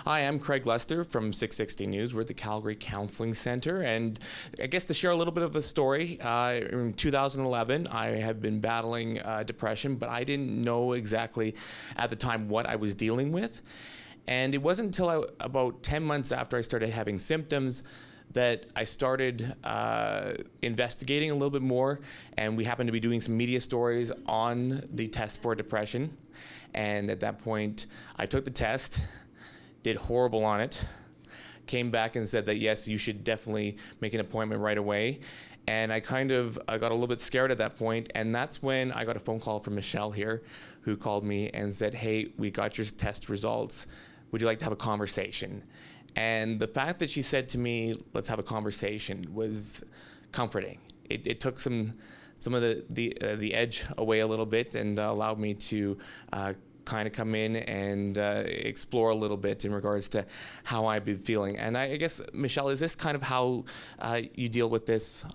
Hi, I'm Craig Lester from 660 News. We're at the Calgary Counselling Centre, and I guess to share a little bit of a story, in 2011 I had been battling depression, but I didn't know exactly at the time what I was dealing with. And it wasn't until about 10 months after I started having symptoms that I started investigating a little bit more, and we happened to be doing some media stories on the test for depression. And at that point, I took the test, did horrible on it, came back and said that yes, you should definitely make an appointment right away. And I got a little bit scared at that point, and that's when I got a phone call from Michelle here, who called me and said, hey, we got your test results. Would you like to have a conversation? And the fact that she said to me, let's have a conversation, was comforting. It took some of the edge away a little bit and allowed me to kind of come in and explore a little bit in regards to how I've been feeling. And I guess, Michelle, is this kind of how you deal with this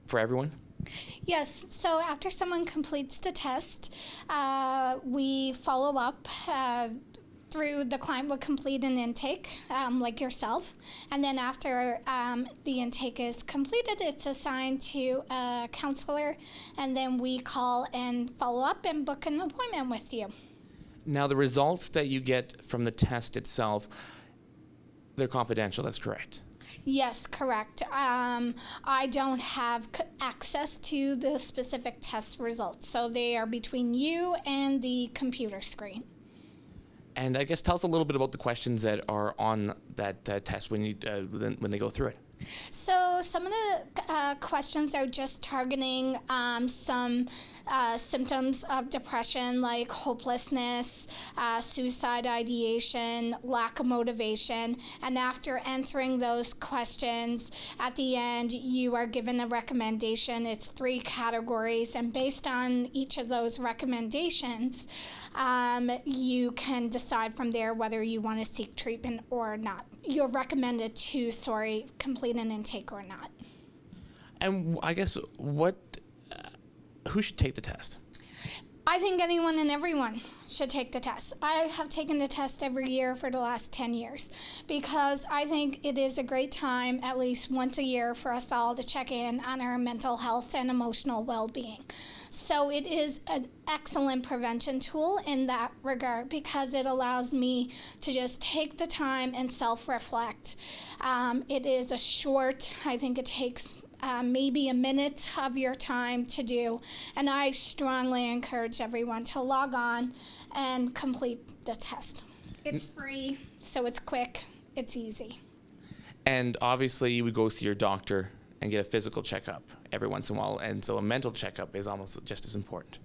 for everyone? Yes, so after someone completes the test, we follow up through the client would complete an intake, like yourself, and then after the intake is completed, it's assigned to a counselor, and then we call and follow up and book an appointment with you. Now, the results that you get from the test itself, they're confidential, that's correct? Yes, correct. I don't have access to the specific test results, so they are between you and the computer screen. And I guess tell us a little bit about the questions that are on that test when they go through it. So some of the questions are just targeting some symptoms of depression, like hopelessness, suicide ideation, lack of motivation. And after answering those questions, at the end, you are given a recommendation. It's 3 categories. And based on each of those recommendations, you can decide from there whether you want to seek treatment or not. You're recommended to, complete an intake or not. And I guess who should take the test? I think anyone and everyone should take the test. I have taken the test every year for the last 10 years because I think it is a great time, at least once a year, for us all to check in on our mental health and emotional well-being. So it is an excellent prevention tool in that regard because it allows me to just take the time and self-reflect. It is a short, I think it takes maybe a minute of your time to do. And I strongly encourage everyone to log on and complete the test. It's free, so it's quick, it's easy. And obviously you would go see your doctor and get a physical checkup every once in a while, and so a mental checkup is almost just as important.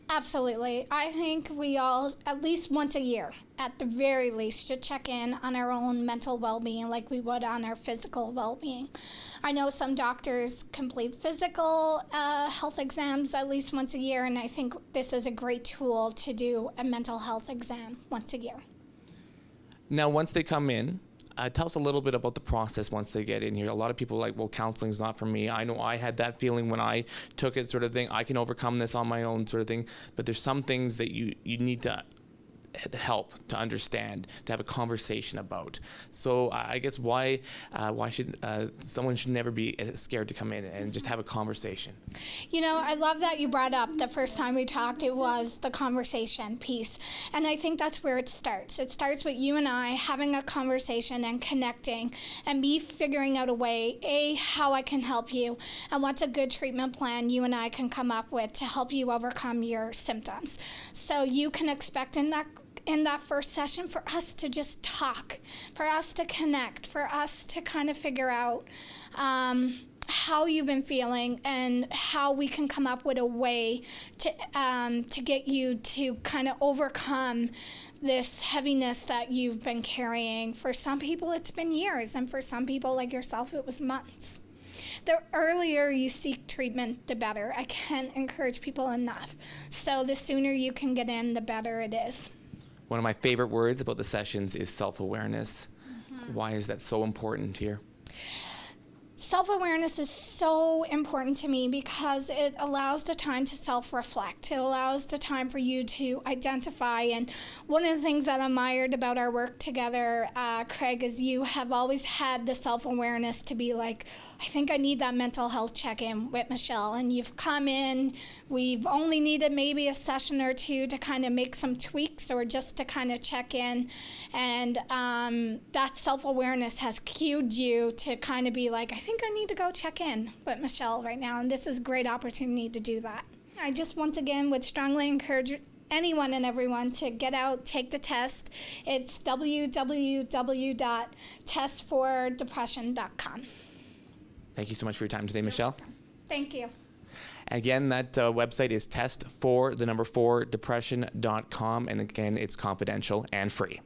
Absolutely. I think we all, at least once a year, at the very least, should check in on our own mental well-being like we would on our physical well-being. I know some doctors complete physical health exams at least once a year, and I think this is a great tool to do a mental health exam once a year. Now, once they come in, tell us a little bit about the process once they get in here. A lot of people are like, well, counseling's not for me. I know I had that feeling when I took it, sort of thing. I can overcome this on my own, sort of thing. But there's some things that you need to help to understand, to have a conversation about. So I guess why should someone should never be scared to come in and just have a conversation? You know, I love that you brought up the first time we talked, it was the conversation piece. And I think that's where it starts. It starts with you and I having a conversation and connecting and me figuring out a way, how I can help you and what's a good treatment plan you and I can come up with to help you overcome your symptoms. So you can expect in that first session for us to just talk, for us to connect, for us to kind of figure out how you've been feeling and how we can come up with a way to get you to kind of overcome this heaviness that you've been carrying. For some people, it's been years, and for some people, like yourself, it was months. The earlier you seek treatment, the better. I can't encourage people enough. So the sooner you can get in, the better it is. One of my favorite words about the sessions is self-awareness. Mm-hmm. Why is that so important here? Self-awareness is so important to me because it allows the time to self-reflect. It allows the time for you to identify. And one of the things that I admired about our work together, Craig, is you have always had the self-awareness to be like, I think I need that mental health check-in with Michelle. And you've come in, we've only needed maybe a session or two to kind of make some tweaks or just to kind of check in. And that self-awareness has cued you to kind of be like, I think I need to go check in with Michelle right now. And this is a great opportunity to do that. I just once again would strongly encourage anyone and everyone to get out, take the test. It's www.testfordepression.com. Thank you so much for your time today, Michelle. Thank you. Again, that website is testfor4depression.com, and again, it's confidential and free.